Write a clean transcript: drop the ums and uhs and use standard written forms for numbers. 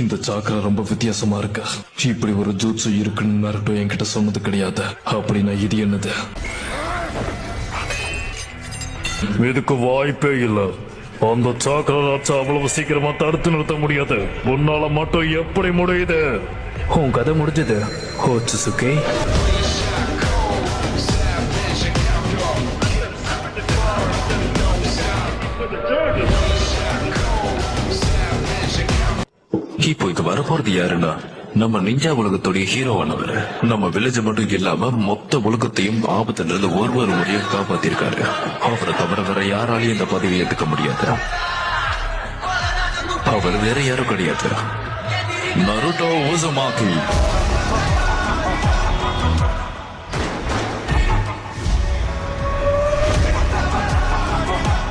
இந்த சாக்கரை ரொம்ப வித்தியாசமா இருக்கு. இப்படி ஒரு ஜூட்சு இருக்குன்னு நருட்டோ என்கிட்ட சொன்னது கிடையாது. அப்படின்னா இது என்னது? இதுக்கு வாய்ப்பே இல்ல. அந்த சாக்கராச்சா அவ்வளவு சீக்கிரமா தடுத்து நிறுத்த முடியாது. உன்னால மட்டும் எப்படி முடியுது? உன் கதை முடிஞ்சது ஹோச்சுசுகே. இப்போ இங்க வரப்போறது யாருன்னா நம்ம நிஞ்சா உலகத்துடைய ஹீரோவானவர். நம்ம வில்லேஜ் மட்டும் இல்லாம மொத்த உலகத்தையும் ஆபத்துல இருந்து ஒரு முறையும் காப்பாத்திருக்காரு. அவரை தவிர வேற யாராலையும் இந்த பதவியை ஏத்துக்க முடியாது. அவர் வேற யாரும் கிடையாது, நருட்டோ உசுமாக்கி.